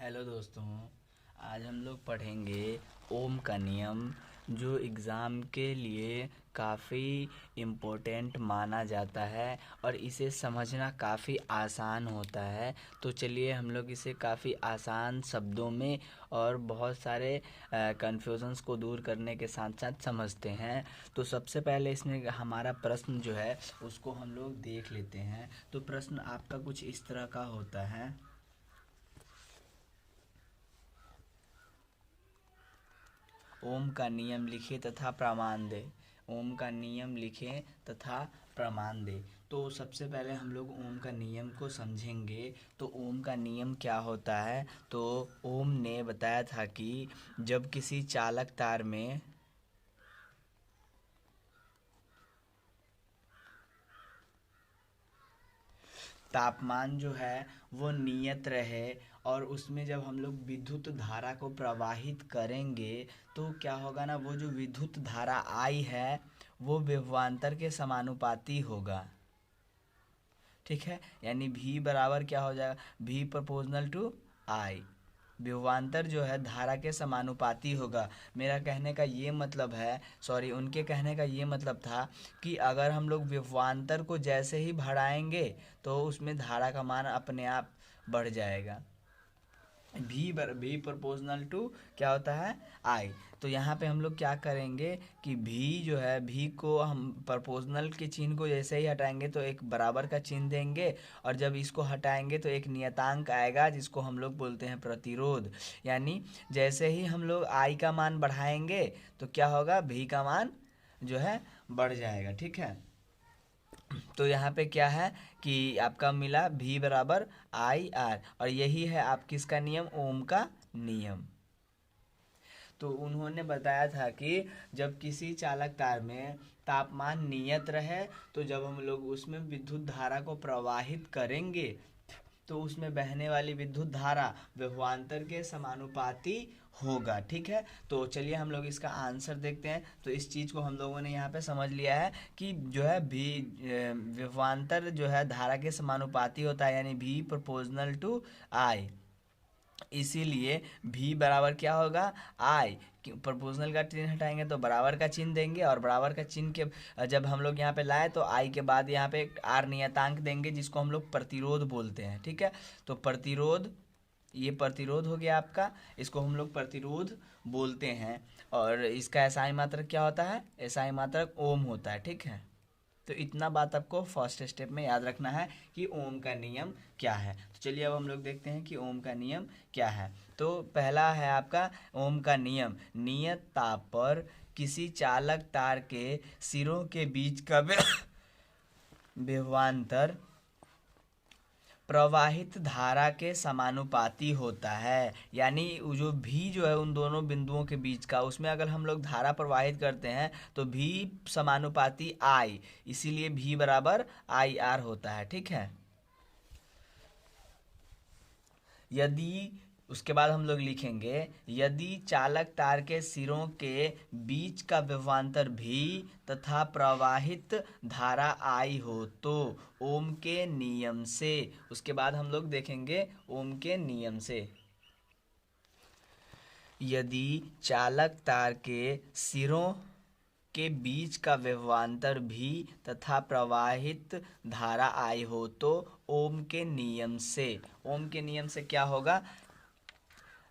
Hello दोस्तों। आज हम लोग पढ़ेंगे ओम का नियम, जो एग्ज़ाम के लिए काफ़ी इम्पोर्टेंट माना जाता है और इसे समझना काफ़ी आसान होता है। तो चलिए हम लोग इसे काफ़ी आसान शब्दों में और बहुत सारे कन्फ्यूज़न्स को दूर करने के साथ साथ समझते हैं। तो सबसे पहले इसमें हमारा प्रश्न जो है उसको हम लोग देख लेते हैं। तो प्रश्न आपका कुछ इस तरह का होता है। ओम का नियम लिखे तथा प्रमाण दे। ओम का नियम लिखें तथा प्रमाण दे। तो सबसे पहले हम लोग ओम का नियम को समझेंगे। तो ओम का नियम क्या होता है? तो ओम ने बताया था कि जब किसी चालक तार में तापमान जो है वो नियत रहे और उसमें जब हम लोग विद्युत धारा को प्रवाहित करेंगे तो क्या होगा ना, वो जो विद्युत धारा आई है वो विभवांतर के समानुपाती होगा। ठीक है, यानी V बराबर क्या हो जाएगा, V प्रोपोर्शनल टू I। विभवांतर जो है धारा के समानुपाती होगा। मेरा कहने का ये मतलब है, सॉरी, उनके कहने का ये मतलब था कि अगर हम लोग विभवांतर को जैसे ही बढ़ाएंगे तो उसमें धारा का मान अपने आप बढ़ जाएगा। भी प्रोपोर्शनल टू क्या होता है, आई। तो यहाँ पे हम लोग क्या करेंगे कि भी जो है, भी को हम प्रोपोर्शनल के चिन्ह को जैसे ही हटाएंगे तो एक बराबर का चिन्ह देंगे, और जब इसको हटाएंगे तो एक नियतांक आएगा जिसको हम लोग बोलते हैं प्रतिरोध। यानी जैसे ही हम लोग आई का मान बढ़ाएंगे तो क्या होगा, भी का मान जो है बढ़ जाएगा। ठीक है, तो यहाँ पे क्या है कि आपका मिला V बराबर आई आर, और यही है आप किसका नियम, ओम का नियम। तो उन्होंने बताया था कि जब किसी चालक तार में तापमान नियत रहे तो जब हम लोग उसमें विद्युत धारा को प्रवाहित करेंगे तो उसमें बहने वाली विद्युत धारा विभवांतर के समानुपाती होगा। ठीक है, तो चलिए हम लोग इसका आंसर देखते हैं। तो इस चीज़ को हम लोगों ने यहाँ पे समझ लिया है कि जो है भी विभवांतर जो है धारा के समानुपाती होता है, यानी भी प्रोपोर्शनल टू आई। इसीलिए भी बराबर क्या होगा, आई। प्रोपोर्शनल का चिन्ह हटाएंगे तो बराबर का चिन्ह देंगे, और बराबर का चिन्ह के जब हम लोग यहाँ पे लाए तो आई के बाद यहाँ पे एक आर नियतांक देंगे जिसको हम लोग प्रतिरोध बोलते हैं। ठीक है, तो प्रतिरोध, ये प्रतिरोध हो गया आपका, इसको हम लोग प्रतिरोध बोलते हैं। और इसका एसआई मात्रक क्या होता है, एसआई मात्रक ओम होता है। ठीक है, तो इतना बात आपको फर्स्ट स्टेप में याद रखना है कि ओम का नियम क्या है। तो चलिए अब हम लोग देखते हैं कि ओम का नियम क्या है। तो पहला है आपका ओम का नियम, नियत ताप पर किसी चालक तार के सिरों के बीच का विभवांतर प्रवाहित धारा के समानुपाती होता है। यानी जो भी जो है उन दोनों बिंदुओं के बीच का, उसमें अगर हम लोग धारा प्रवाहित करते हैं तो भी समानुपाती आई, इसीलिए भी बराबर आई आर होता है। ठीक है, यदि उसके बाद हम लोग लिखेंगे, यदि चालक तार के सिरों के बीच का विभवांतर भी तथा प्रवाहित धारा आई हो तो ओम के नियम से, उसके बाद हम लोग देखेंगे ओम के नियम से, यदि चालक तार के सिरों के बीच का विभवांतर भी तथा प्रवाहित धारा आई हो तो ओम के नियम से, ओम के नियम से क्या होगा,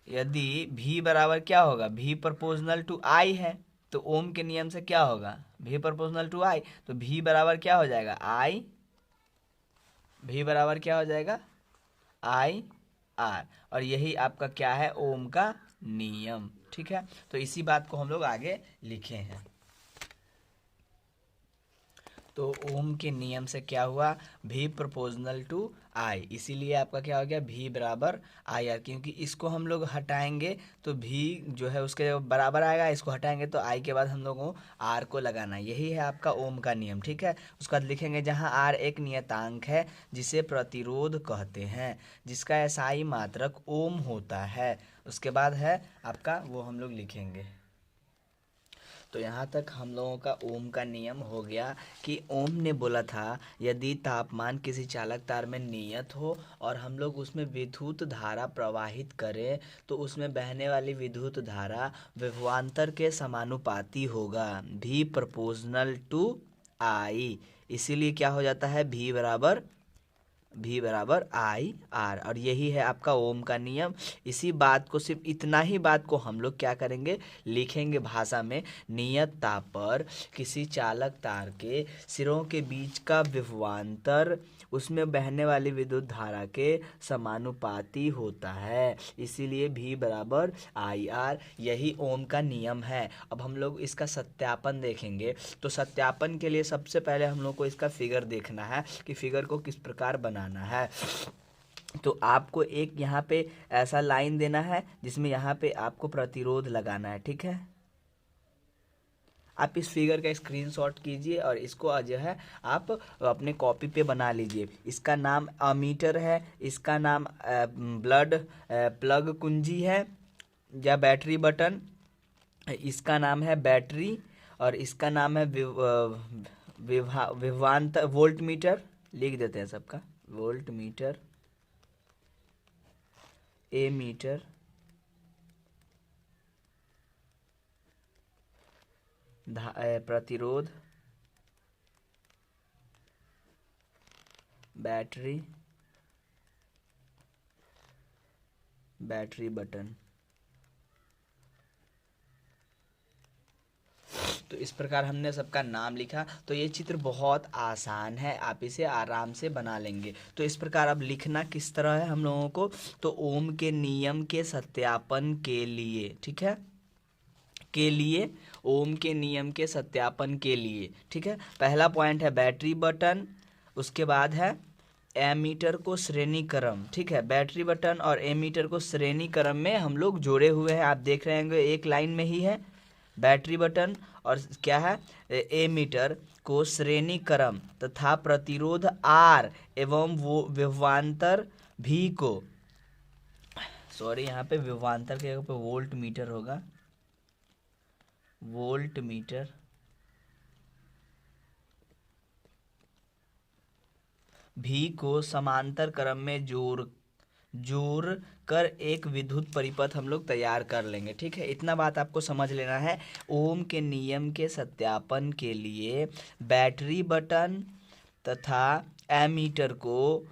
यदि भी बराबर क्या होगा, भी प्रोपोर्शनल टू आई है तो ओम के नियम से क्या होगा, भी प्रोपोर्शनल टू आई, तो भी बराबर क्या हो जाएगा, आई, भी बराबर क्या हो जाएगा, आई आर, और यही आपका क्या है, ओम का नियम। ठीक है, तो इसी बात को हम लोग आगे लिखे हैं। तो ओम के नियम से क्या हुआ, भी प्रोपोर्शनल टू आई, इसीलिए आपका क्या हो गया, भी बराबर आई आर। क्योंकि इसको हम लोग हटाएंगे तो भी जो है उसके बराबर आएगा, इसको हटाएंगे तो आई के बाद हम लोगों को आर को लगाना, यही है आपका ओम का नियम। ठीक है, उसके बाद लिखेंगे जहाँ आर एक नियतांक है जिसे प्रतिरोध कहते हैं, जिसका एसआई मात्रक ओम होता है। उसके बाद है आपका वो हम लोग लिखेंगे। तो यहाँ तक हम लोगों का ओम का नियम हो गया कि ओम ने बोला था यदि तापमान किसी चालक तार में नियत हो और हम लोग उसमें विद्युत धारा प्रवाहित करें तो उसमें बहने वाली विद्युत धारा विभवांतर के समानुपाती होगा, भी प्रोपोर्शनल टू आई। इसीलिए क्या हो जाता है, भी बराबर आई आर। और यही है आपका ओम का नियम। इसी बात को, सिर्फ इतना ही बात को हम लोग क्या करेंगे, लिखेंगे भाषा में। नियत ताप पर किसी चालक तार के सिरों के बीच का विभवांतर उसमें बहने वाली विद्युत धारा के समानुपाती होता है, इसीलिए भी बराबर आई आर। यही ओम का नियम है। अब हम लोग इसका सत्यापन देखेंगे। तो सत्यापन के लिए सबसे पहले हम लोग को इसका फिगर देखना है कि फिगर को किस प्रकार बनाना है। तो आपको एक यहाँ पे ऐसा लाइन देना है जिसमें यहाँ पे आपको प्रतिरोध लगाना है, ठीक है। आप इस फिगर का स्क्रीनशॉट कीजिए और इसको जो है आप अपने कॉपी पे बना लीजिए। इसका नाम अमीटर है, इसका नाम प्लग कुंजी है या बैटरी बटन, इसका नाम है बैटरी, और इसका नाम है विभवांतर वोल्ट मीटर। लिख देते हैं सबका, वोल्ट मीटर, ए मीटर, प्रतिरोध, बैटरी, बैटरी बटन। तो इस प्रकार हमने सबका नाम लिखा। तो ये चित्र बहुत आसान है, आप इसे आराम से बना लेंगे। तो इस प्रकार अब लिखना किस तरह है हम लोगों को, तो ओम के नियम के सत्यापन के लिए, ठीक है, के लिए, ओम के नियम के सत्यापन के लिए, ठीक है। पहला पॉइंट है बैटरी बटन, उसके बाद है एमीटर को श्रेणी क्रम, ठीक है। बैटरी बटन और एमीटर को श्रेणी क्रम में हम लोग जोड़े हुए हैं, आप देख रहे होंगे एक लाइन में ही है बैटरी बटन, और क्या है, एमीटर को श्रेणी क्रम तथा प्रतिरोध आर एवं वो विभवांतर भी को, सॉरी यहाँ पे विभवांतर के ऊपर वोल्ट मीटर होगा, वोल्ट मीटर, भी को समांतर क्रम में जोड़ कर एक विद्युत परिपथ हम लोग तैयार कर लेंगे, ठीक है। इतना बात आपको समझ लेना है। ओम के नियम के सत्यापन के लिए बैटरी बटन तथा एमीटर को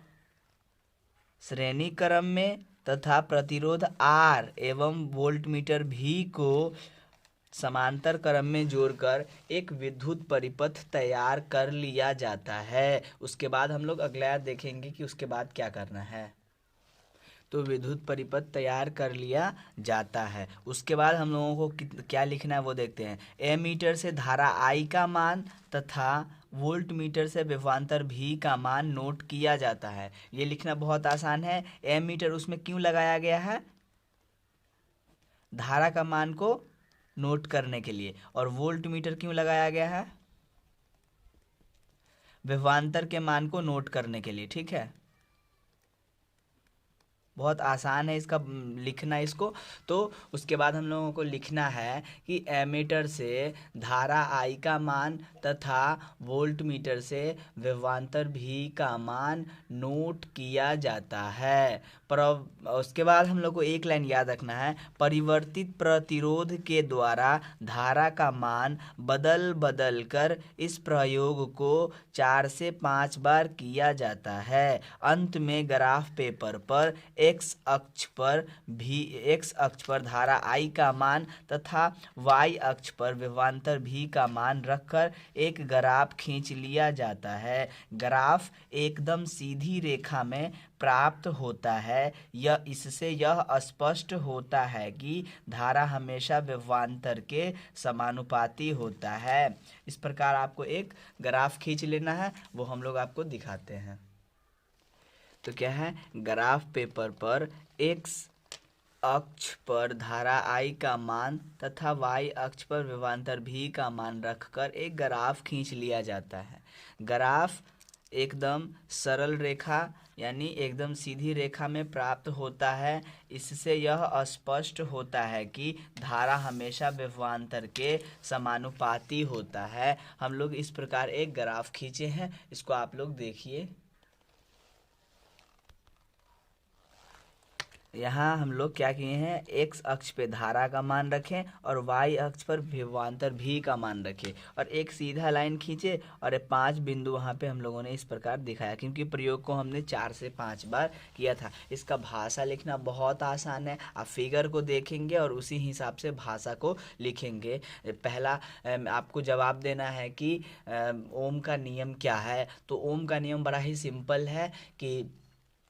श्रेणी क्रम में तथा प्रतिरोध आर एवं वोल्टमीटर भी को समांतर क्रम में जोड़कर एक विद्युत परिपथ तैयार कर लिया जाता है। उसके बाद हम लोग अगला देखेंगे कि उसके बाद क्या करना है। तो विद्युत परिपथ तैयार कर लिया जाता है। उसके बाद हम लोगों को क्या लिखना है वो देखते हैं। एमीटर से धारा आई का मान तथा वोल्ट मीटर से विभवांतर भी का मान नोट किया जाता है। ये लिखना बहुत आसान है। एमीटर उसमें क्यों लगाया गया है, धारा का मान को नोट करने के लिए, और वोल्ट मीटर क्यों लगाया गया है, विभवांतर के मान को नोट करने के लिए, ठीक है। बहुत आसान है इसका लिखना इसको। तो उसके बाद हम लोगों को लिखना है कि एमीटर से धारा आई का मान तथा वोल्ट मीटर से विभवांतर भी का मान नोट किया जाता है। पर उसके बाद हम लोग को एक लाइन याद रखना है, परिवर्तित प्रतिरोध के द्वारा धारा का मान बदल बदल कर इस प्रयोग को 4 से 5 बार किया जाता है। अंत में ग्राफ पेपर पर एक्स अक्ष पर धारा आई का मान तथा वाई अक्ष पर विभवांतर भी का मान रखकर एक ग्राफ खींच लिया जाता है। ग्राफ एकदम सीधी रेखा में प्राप्त होता है। इससे यह स्पष्ट होता है कि धारा हमेशा विभवांतर के समानुपाती होता है। इस प्रकार आपको एक ग्राफ खींच लेना है, वो हम लोग आपको दिखाते हैं। तो क्या है, ग्राफ पेपर पर एक्स अक्ष पर धारा आई का मान तथा वाई अक्ष पर विभवांतर भी का मान रखकर एक ग्राफ खींच लिया जाता है। ग्राफ एकदम सरल रेखा यानी एकदम सीधी रेखा में प्राप्त होता है। इससे यह स्पष्ट होता है कि धारा हमेशा विभवांतर के समानुपाती होता है। हम लोग इस प्रकार एक ग्राफ खींचे हैं, इसको आप लोग देखिए। यहाँ हम लोग क्या किए हैं, एक्स अक्ष पे धारा का मान रखें और वाई अक्ष पर विभवांतर भी का मान रखें और एक सीधा लाइन खींचे और 5 बिंदु वहाँ पे हम लोगों ने इस प्रकार दिखाया, क्योंकि प्रयोग को हमने 4 से 5 बार किया था। इसका भाषा लिखना बहुत आसान है, आप फिगर को देखेंगे और उसी हिसाब से भाषा को लिखेंगे। पहला आपको जवाब देना है कि ओम का नियम क्या है। तो ओम का नियम बड़ा ही सिंपल है कि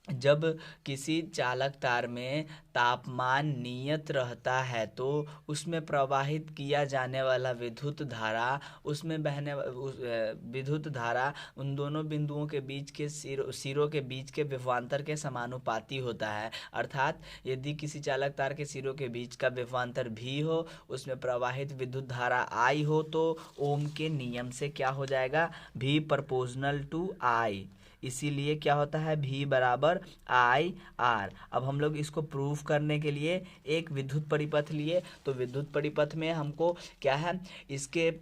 जब किसी चालक तार में तापमान नियत रहता है तो उसमें प्रवाहित किया जाने वाला विद्युत धारा, उसमें बहने विद्युत धारा उन दोनों बिंदुओं के बीच के सिरों के बीच के विभवांतर के समानुपाती होता है। अर्थात यदि किसी चालक तार के सिरों के बीच का विभवांतर भी हो, उसमें प्रवाहित विद्युत धारा आई हो, तो ओम के नियम से क्या हो जाएगा, V प्रोपोर्शनल टू I। इसीलिए क्या होता है, V बराबर IR। अब हम लोग इसको प्रूफ करने के लिए एक विद्युत परिपथ लिए। तो विद्युत परिपथ में हमको क्या है, इसके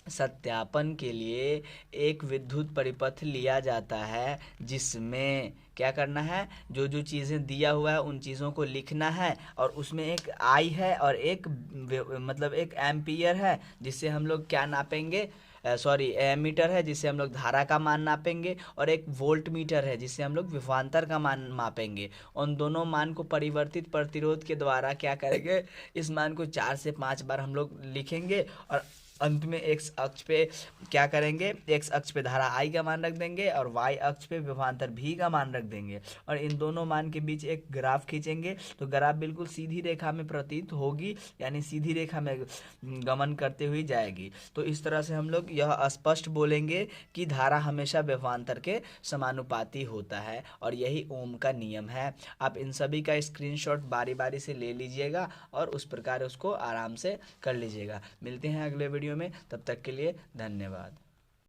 सत्यापन के लिए एक विद्युत परिपथ लिया जाता है, जिसमें क्या करना है, जो जो चीज़ें दिया हुआ है उन चीज़ों को लिखना है और उसमें एक I है और एक मतलब एक एम्पियर है, जिससे हम लोग क्या नापेंगे, सॉरी एमीटर है जिससे हम लोग धारा का मान नापेंगे, और एक वोल्ट मीटर है जिससे हम लोग विभवांतर का मान मापेंगे। उन दोनों मान को परिवर्तित प्रतिरोध के द्वारा क्या करेंगे, इस मान को 4 से 5 बार हम लोग लिखेंगे और अंत में एक्स अक्ष पे क्या करेंगे, एक्स अक्ष पे धारा I का मान रख देंगे और वाई अक्ष पे विभवांतर V का मान रख देंगे और इन दोनों मान के बीच एक ग्राफ खींचेंगे। तो ग्राफ बिल्कुल सीधी रेखा में प्रतीत होगी, यानी सीधी रेखा में गमन करते हुए जाएगी। तो इस तरह से हम लोग यह स्पष्ट बोलेंगे कि धारा हमेशा विभवांतर के समानुपाती होता है और यही ओम का नियम है। आप इन सभी का स्क्रीनशॉट बारी बारी से ले लीजिएगा और उस प्रकार उसको आराम से कर लीजिएगा। मिलते हैं अगले वीडियो में, तब तक के लिए धन्यवाद।